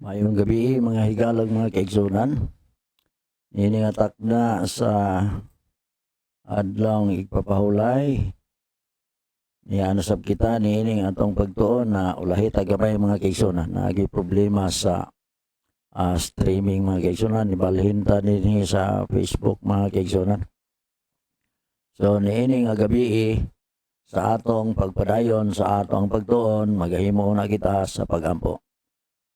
Mayong gabi mga higalag mga kaigsunan. Ini nga takda sa adlaw igpapahulay. Niya nasab kita niini atong pagtuon na ulahi tagamay mga kaigsunan. Nagi problema sa streaming mga kaigsunan. Ibalhin ta dinhi sa Facebook mga kaigsunan. So niini nga gabi sa atong pagpadayon sa atong pagtuon magahimo na kita sa pagampo.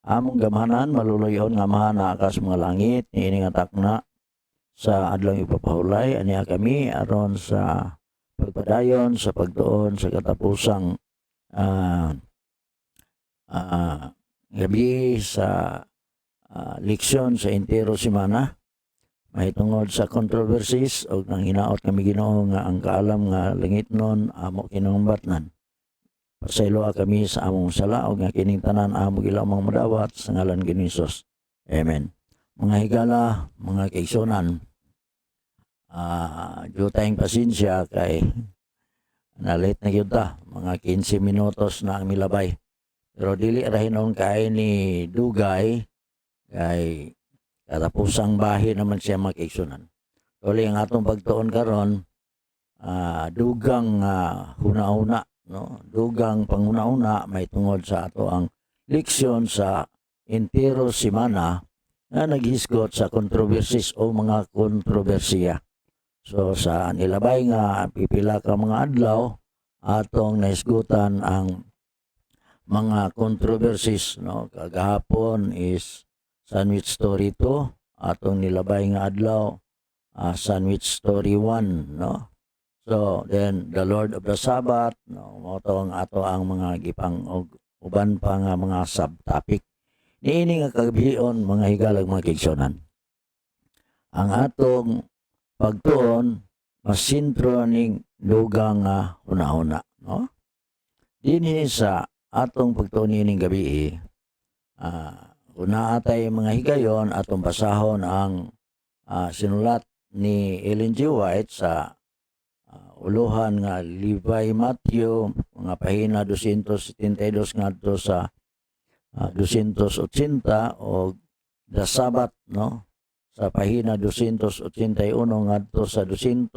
Among gamahanan maluluyon nga mahana akas mga langit niini nga takna sa adlaw ipapahulay aniya kami aron sa pagpadayon sa pagtuon sa katapusang gabi sa leksyon sa entero semana mahitungod sa controversies o nang hinaot kami Ginoo nga ang kaalam nga langit nun amo kinumbatnan. Pasayloa kami sa among sala o nga kining tanan amo gilamang madawat sa ngalan ni Hesus. Amen. Mga higala, mga kaigsunan, tayong pasensya kay na-late na yun ta. Mga 15 minutos na ang milabay. Pero dili rahinon kay ni Dugay kay katapusang bahin naman siya mga kaigsunan. Tuloy ang atong pagtuon karon dugang huna-huna. No, dugang panguna-una may tungod sa ato ang leksyon sa entero semana na naghisgot sa controversies o mga kontrobersiya. So sa nilabay nga pipila ka mga adlaw atong naisgutan ang mga controversies, no. Kagahapon is Sandwich Story 2, atong nilabay nga adlaw Sandwich Story 1, no. So, then, the Lord of the Sabbath, no, moto ang ato ang mga gipang uban pa nga mga subtopic. Niini nga kagabion, mga higalag mga kaigsunan. Ang atong pagtuon, masintro ning dugang nga una-una, no? Dinhi sa atong pagtuon nining gabi, una atay mga higayon, atong basahon ang sinulat ni Ellen G. White sa uluhan nga Levi Matthew mga pahina 272 ngadto sa 280 o the Sabbath, no, sa pahina 281 ngadto sa 289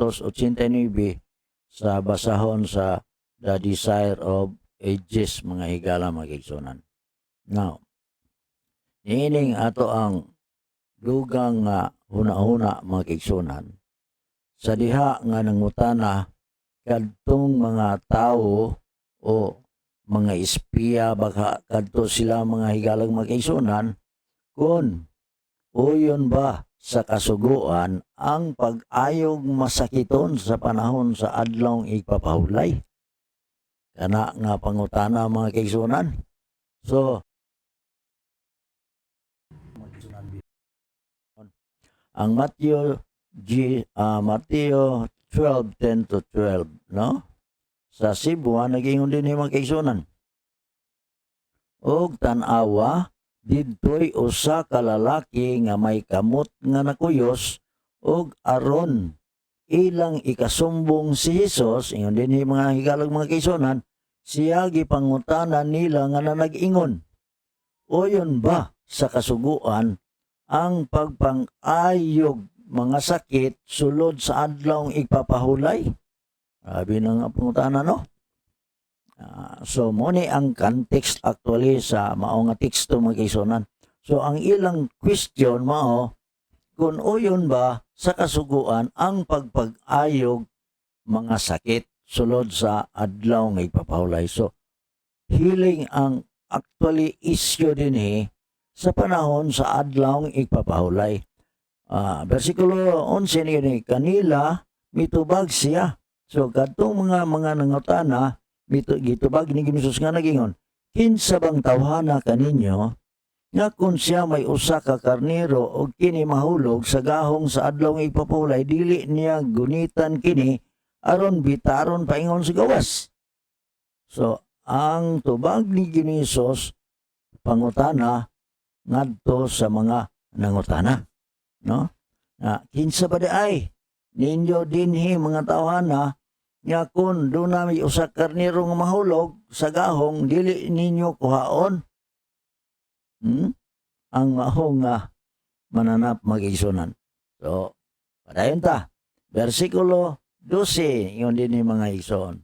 sa basahon sa The Desire of Ages mga higala mga kaigsunan. Now, niining ato ang dugang nga huna-huna mga kaigsunan sa diha nga nangutana kadtong mga tao o mga espiya baka kadto sila mga higalang mga kaigsunan kung uyon ba sa kasuguan ang pag-ayog masakiton sa panahon sa adlawng igpapahulay. Kana nga pangutana mga kaigsunan. So ang Matthew 12:10-12, no? Sa Cebuan naging din mga kaigsunan. Og tan-awa didtoy usa ka lalaki nga may kamot nga nakuyos og aron ilang ikasumbong si Hesus, ingon din mga higalag mga kaigsunan, siya gipangutanan nila nga nag-ingon, uyon ba sa kasuguan ang pagpang-ayog mga sakit sulod sa adlawng igpapahulay? Sabi na nga pangutana, no? So, muni ang context actually sa mao nga teksto mga kaigsunan. So, ang ilang question mao, kung uyon ba sa kasuguan ang pagpag-ayog mga sakit sulod sa adlaw nga igpapahulay. So, healing ang actually issue din sa panahon sa adlaw nga igpapahulay. Versikulo 11 ni kanila mitubag siya. So kadtong mga nangutana gitubag ni Hesus nga nagingon, kinsa bang tawhana kaninyo nga kung siya may usa ka karnero og kini mahulog sa gahong sa adlaw nga igpapahulay dili niya gunitan kini aron bitaron paingon sa gawas. So ang tubag ni Hesus pangutana ngadto sa mga nangutana, no? Kinsa ba ay ninyo dinhi mga tawhana nga kun doon na may usa karnero nga mahulog sa gahong dili ninyo kuhaon. ang mao nga mananap mag-igsunan. So, padayon ta. Versikulo 12, yun din yung mga igsoon.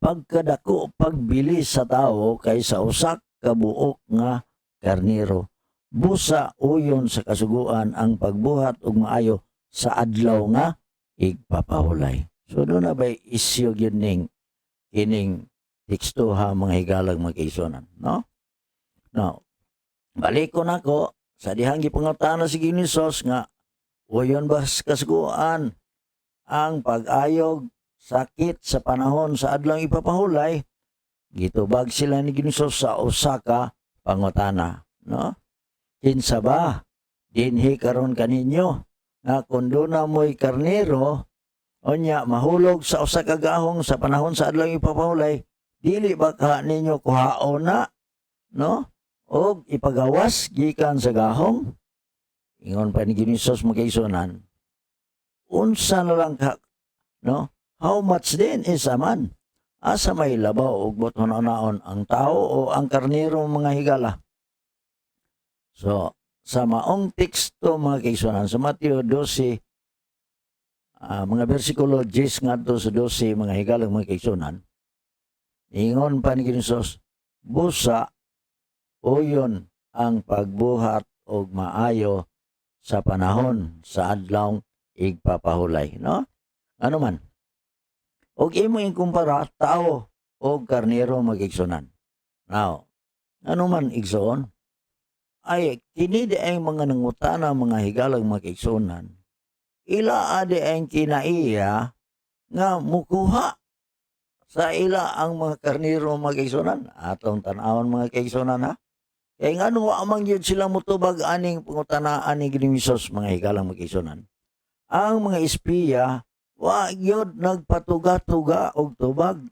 Pagkadako pagbilis sa tao kaysa usak kabuok nga karniro. Busa uyon sa kasuguan ang pagbuhat ug maayo sa adlaw nga igpapahulay. So doon na ba isyo yun kining teksto ha mga higalag mag-igsunan, no? Now, balik ko nako sa dihang gipangutana si Ginisos nga uyon ba kasuguan ang pag-ayog sakit sa panahon sa adlaw ipapahulay, gitubag sila ni Ginisos sa usa ka pangutana, no? Kinsa ba dinhi karon kaninyo nga kun duna mo'y karnero onya mahulog sa usa ka gahong sa panahon sa adlaw ipapahulay, dili ba ka ninyo kuhaon na, no? Og ipagawas gikan sa gahong? Ingon pa ni Ginisos mag-igsunan, unsa na lang ka, no? How much din is a man? Asa may labaw og boton-naon ang tao o ang karnero mga higala? So, sa maong teksto mga kaigsunan, sa Mateo 12, mga versikulo 10 nga to sa 12 mga higalang mga kaigsunan, ingon pa ni Ginisos, busa uyon ang pagbuhat og maayo sa panahon sa adlaw igpapahulay, no? Ano man? Og imo kumpara tao og karnero mag-igsunan. Now, ano man igsoon? Ay kini di ang mga nangutana mga higalang mag-igsunan. Ila adi ang kinaiya nga mukuha sa ila ang mga karnero mag-igsunan. Atong tan-awon mga kaigsunan ha. Kaya nga nung amang yun silang mutubag aning pangutanaan ni Ginisos mga higalang mag-igsunan. Ang mga espiya, wa yun nagpatuga-tuga og tubag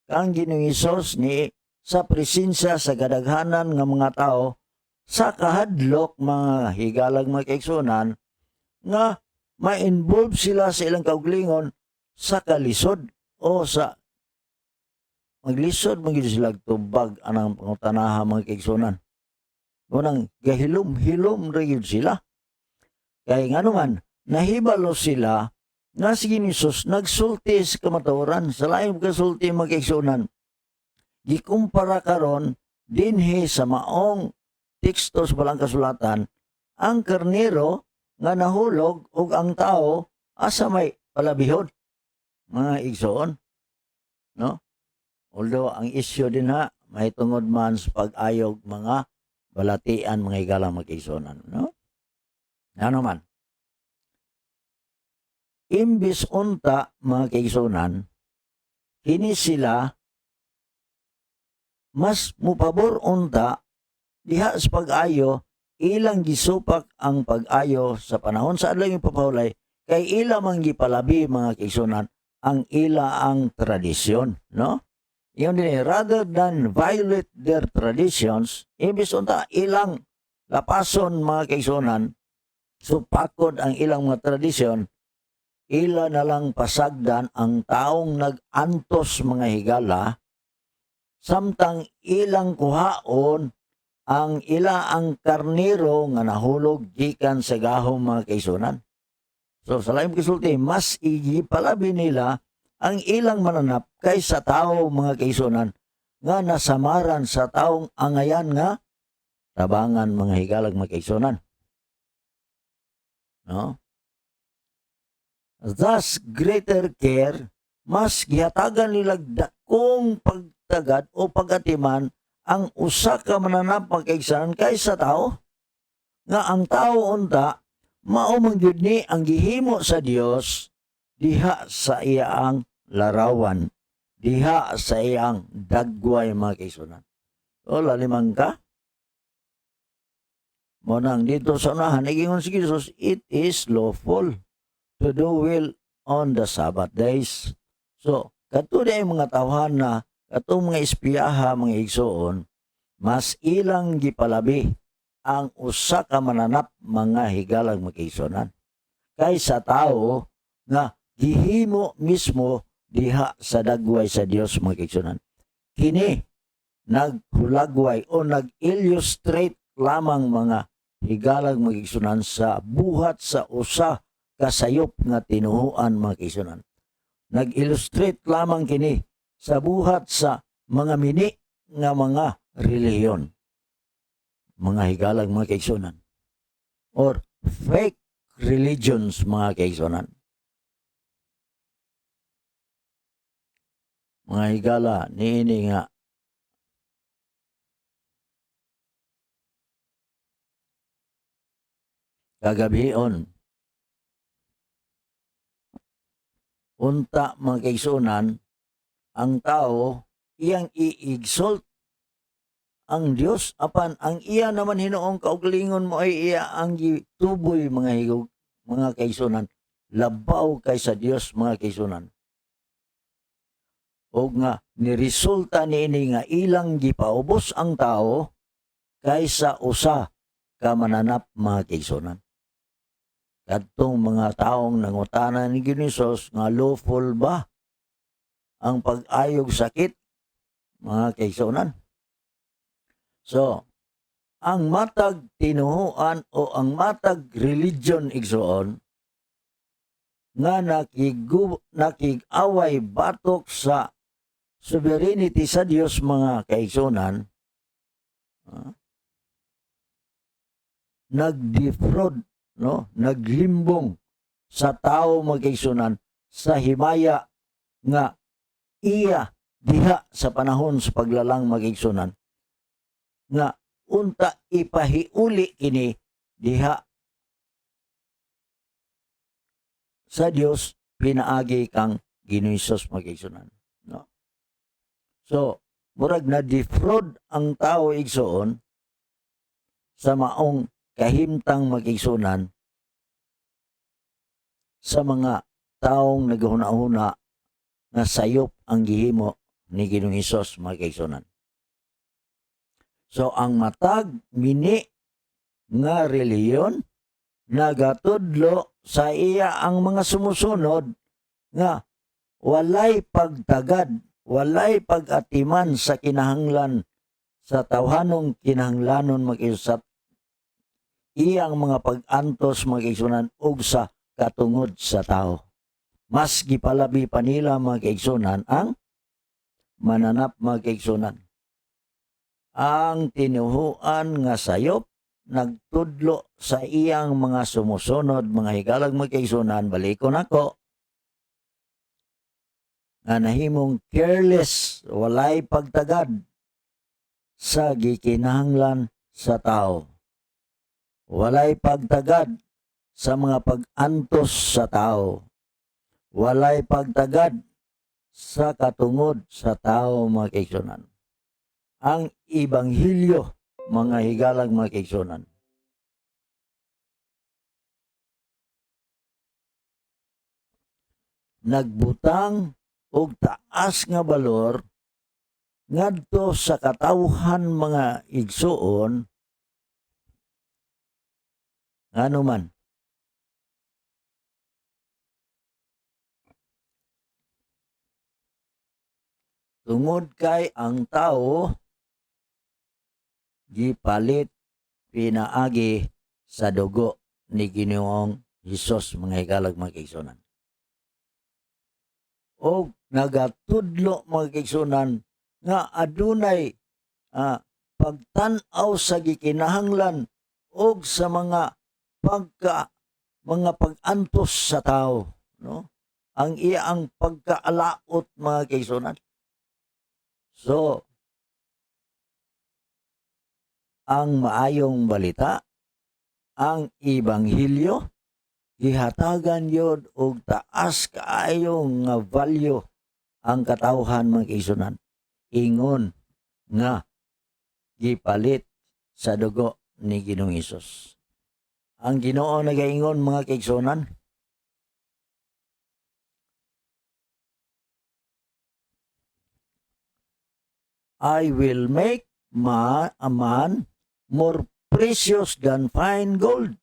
kang Ginisos ni sa presensya sa kadaghanan nga mga tao sa kahadlok mga higalang mga kaigsunan nga ma-involve sila sa ilang kauglingon sa kalisod o sa maglisod magiging sila tubag anang pangutanahan mga kaigsunan. Unang gahilom-hilom rin sila. Kaya nga naman, nahibalo sila nga si Ginisos nagsulti sa kamatuoran sa laing kasulti mga kaigsunan. Gikumpara karon dinhi sa maong teksto sa balang kasulatan, ang karnero nga nahulog ug ang tao asa may palabihon mga igsoon, no? Although ang isyu din ha may tungod man sa pag-ayog mga balatian mga higalang mag-igsunan, no? Ano man? Imbis unta mga kaigsunan, kini sila mas mupabor unta diha sa pag-ayo, ilang gisupak ang pag-ayo sa panahon sa adlaw ipapahulay, kay ila man gipalabi mga kaigsunan ang ila ang tradisyon, no? Yun din, rather than violate their traditions, imbis unta ilang lapason mga kaigsunan, supakod ang ilang mga tradisyon, ila na lang pasagdan ang taong nag-antos mga higala, samtang ilang kuhaon ang ila ang karnero nga nahulog gikan sa gahong mga kaigsunan. So sa laing kisulti, mas igipalabi nila ang ilang mananap kaysa tao mga kaigsunan nga nasamaran sa taong angayan nga tabangan mga higalag mga kaigsunan. No? Thus, greater care, mas gihatagan nila dakong pagtagad o pagatiman ang usa ka mananap magkaigsanan kaysa tao, nga ang tao unta mao man gyud ni ang gihimo sa Dios diha sa iyang larawan, diha sa iyang dagway mga kaigsunan. O lalimang ka? Mo nang dito sa unahan nagingon si Jesus, it is lawful to do will on the Sabbath days. So, katuloy ang mga tawhan na katong mga espiyaha, mga igsoon, mas ilang gipalabi ang usa ka mananap mga higalang magkaigsunan kaysa tao nga gihimo mismo diha sa dagway sa Dios mga kaigsunan. Kini naghulagway o nag-illustrate lamang mga higalag mga kaigsunan sa buhat sa usa ka sayop nga tinuhuan mga kaigsunan. Nag-illustrate lamang kini sa buhat sa mga mini nga mga relihiyon, mga higalag mga kaigsunan, or fake religions mga kaigsunan. Mga higala niini nga kagabion unta mga kaigsunan ang tao iyang i-exalt ang Dios apan ang iya naman hinuong kaugalingon mo ay iya ang gituboy mga higog mga kaigsunan labaw kaysa Dios mga kaigsunan. O nga niresulta niini nga ilang gipaubos ang tao kaysa usa ka mananap mga kaigsunan. Kadtong mga taong nangutanan ni Hesus nga lawful ba ang pag-ayog sakit mga kaigsunan. So, ang matag tinuhuan o ang matag religion igsoon nga nakig-away batok sa sovereignty sa Dios mga kaigsunan, nag-defraud, no? Naglimbong sa tao mga kaigsunan sa himaya nga iya diha sa panahon sa paglalang mga kaigsunan nga unta ipahiuli kini diha sa Dios pinaagi kang Ginoong Hesus mga kaigsunan, no? So, murag na defraud ang tao igsoon sa maong kahimtang magigsunan sa mga taong naghuna-huna nga sayop ang gihimo ni Ginoong Hesus mga kaigsunan. So, ang matag mini nga reliyon nagatudlo sa iya ang mga sumusunod nga walay pagtagad, walay pag-atiman sa kinahanglan sa tawhanong kinahanglanon mag-isap iyang mga pag-antos mag-igsunan ug sa katungod sa tao. Mas gipalabi pa nila mag-igsunan ang mananap mag-igsunan. Ang tinuhuan nga sayop nagtudlo sa iyang mga sumusunod mga higalag mag-igsunan balikon ako nga nahimong careless, walay pagtagad sa gikinahanglan sa tao. Walay pagtagad sa mga pag-antos sa tao. Walay pagtagad sa katungod sa tao mga kaigsunan. Ang Ibanghilyo mga higalag mga kaigsunan. Nagbutang og taas nga balor ngadto sa katawhan mga igsuon ano man tungod kay ang tao gipalit pinaagi sa dugo ni Ginoong Hesus mga higalag mga kaigsunan. O nagatudlo mga kaigsunan nga adunay pagtan-aw sa gikinahanglan og sa mga pag-antos sa tao, no? Ang iyang pagkaalaot mga kaigsunan. So, ang maayong balita, ang Ibanghilyo gihatagan yod og taas kaayong nga value ang katawhan mga kaigsunan. Ingon nga gipalit sa dugo ni Ginoong Hesus. Ang Ginoo nagaingon mga kaigsunan, I will make a man more precious than fine gold,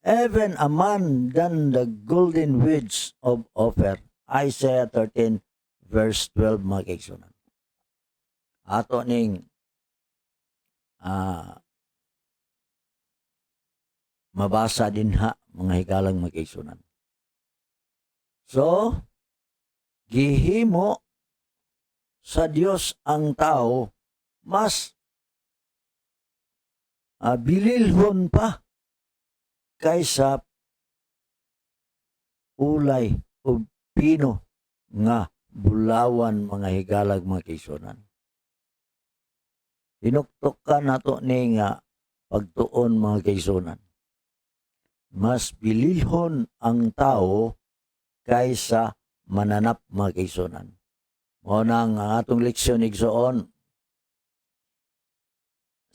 even a man than the golden weeds of Ophir. Isaiah 13 verse 12 mga kaigsunan. Ato ning mabasa din mga hikalang magkaigsunan. So, gihimo sa Dios ang tao mas bililhon pa kaysa ulay o pino nga bulawan mga higalag mga kaigsunan. Tinuktok ka nato ni nga pagtuon mga kaigsunan. Mas bililhon ang tao kaysa mananap mga kaigsunan. Mao nang ang atong leksyon igsoon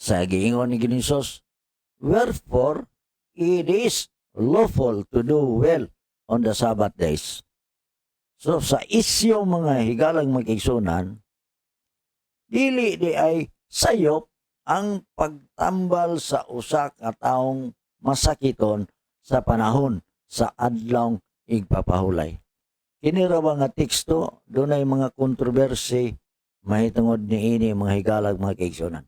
sa giingon ni Hesus, wherefore it is lawful to do well on the Sabbath days. So sa isyo mga higalang magkaigsunan, dili di ay sayop ang pagtambal sa usa ka taong masakiton sa panahon sa adlawng igpapahulay. Kini ra nga teksto dunay mga kontrobersi mahitungod niini mga higalang mga kaigsunan.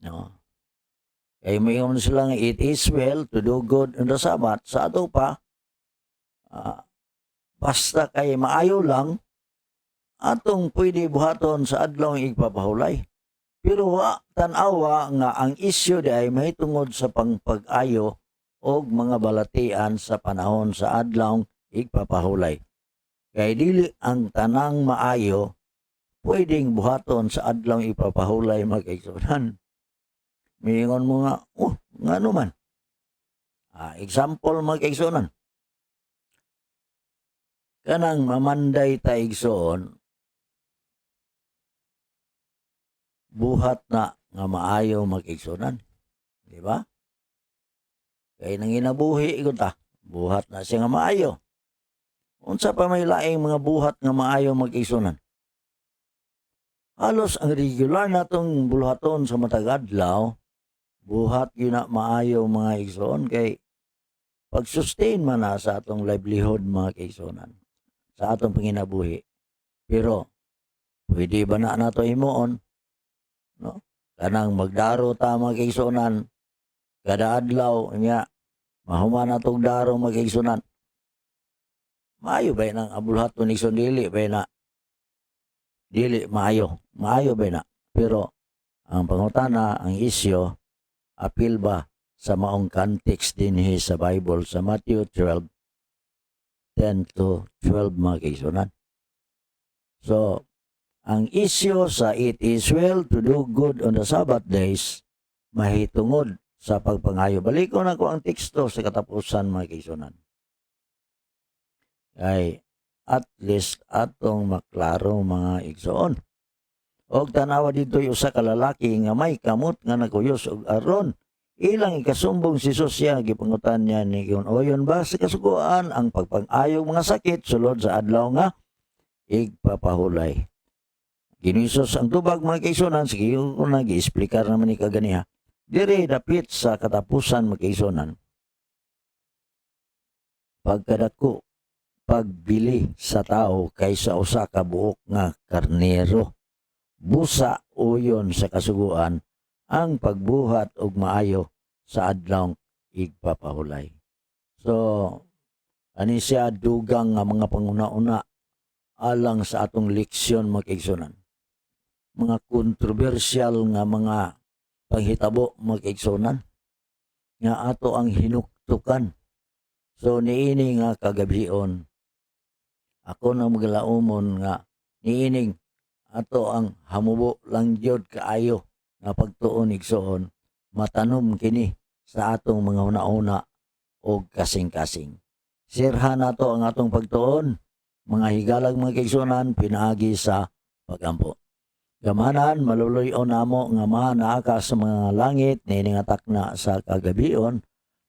No. Kay mayon sila nga it is well to do good on the Sabbath. Sa ato pa, basta kay maayo lang, atong pwede buhaton sa adlaw igpapahulay. Pero tanawa nga ang isyu di ay mahitungod sa pagpag-ayo o mga balatian sa panahon sa adlaw igpapahulay. Kay dili ang tanang maayo pwedeng buhaton sa adlaw igpapahulay magkaigsunan. Miingon mo nga, nga naman. Example magkaigsunan. Kanang mamanday ta igsoon, buhat na nga maayo magkaigsunan. Di ba? Kaya nang inabuhi ko ta, buhat na siya nga maayo. Unsa pa may laing mga buhat nga maayo magkaigsunan? Halos ang regular natong buluhaton sa matag adlaw, buhat yun na maayo mga igsoon kay pag-sustain man na sa atong livelihood mga kaigsunan, sa atong panginabuhi. Pero pwede ba na nato himuon? No? Kanang magdaro ta mga kaigsunan kada adlaw niya mahuman natong daro mga kaigsunan. Maayo ba nang abulhaton igsoon dili ba na? Dili maayo ba na? Pero ang pangutana, ang isyo, apil ba sa maong context din sa Bible sa Matthew 12:10 to 12 mga kaigsunan. So, ang isyo sa it is well to do good on the Sabbath days mahitungod sa pagpangayo. Balikon ako ang teksto sa katapusan mga kaigsunan. Ay at least atong maklaro mga igsoon. Og tanawa dito usa ka lalaki nga may kamot nga nagkuyos og aron. Ilang ikasumbong si Sosya, gipangutan niya ni Oyon ba sa kasuguan ang pagpang-ayong mga sakit sulod sa adlaw nga igpapahulay. Ginisos ang tubag mga kaigsunan, sige ko na gi-explicar naman ni kaganiha. Dire dapit sa katapusan mga kaigsunan. Pagkadako pagbili sa tao kaysa usa ka buok nga karnero. Busa uyon sa kasuguan ang pagbuhat og maayo sa adlaw igpapahulay. So, ani siya dugang nga mga panguna-una alang sa atong leksyon mga kaigsunan. Mga kontrobersyal nga mga panghitabo mga kaigsunan nga ato ang hinuktukan. So, niini nga kagabion, ako na maglaumon nga niining ato ang hamubo lang jud kaayo nga pagtuon igsoon matanom kini sa atong mga una-una og kasing-kasing. Sirhan nato ang atong pagtuon, mga higalag mga kaigsunan pinaagi sa pagampo. Gamanan maluluy-on namo nga naa ka sa mga langit niini nga takna sa kagabion.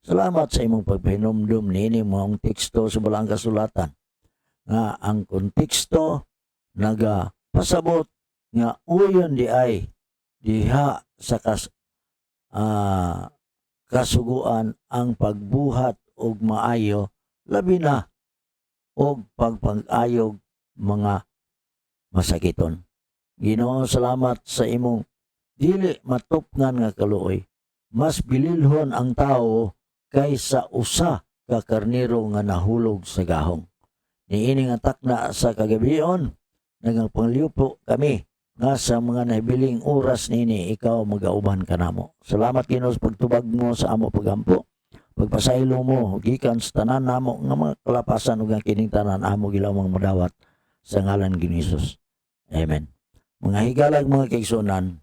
Salamat sa imong pagpahinumdum niini mong teksto sa balang kasulatan. Nga ang konteksto pasabot nga uyon di ay diha sa kasuguan ang pagbuhat og maayo labi na og pagpang-ayog mga masakiton. Ginoo salamat sa imong dili matupngan nga kaluoy mas bililhon ang tao kaysa usa ka karnero nga nahulog sa gahong. Niini nga takna sa kagabion, nagpangliupo kami nga sa mga nahibiling oras nini ikaw magauban kanamo. Salamat Ginoo sa pagtubag mo sa amo pagampo. Pagpasaylo mo gikan sa tanan namo nga mga kalapasan ug ang kining tanan amo gilawang madawat sa ngalan ni Jesus. Amen. Mga higalag mga kaigsuonan,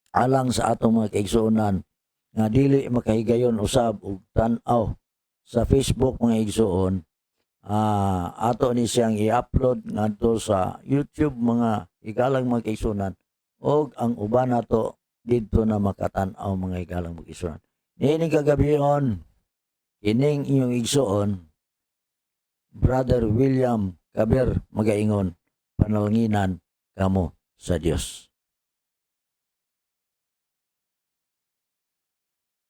alang sa atong mga kaigsuonan nga dili makahigayon usab og tan-aw sa Facebook mga igsuon, ato ni siyang i-upload ngadto sa YouTube mga higalang mga kaigsuonan og ang uban nato didto na makatan-aw mga higalang mga kaigsuonan. Niining kagabion ining inyong igsuon, Brother William Caber magaingon, panalangin kamo sa Dios.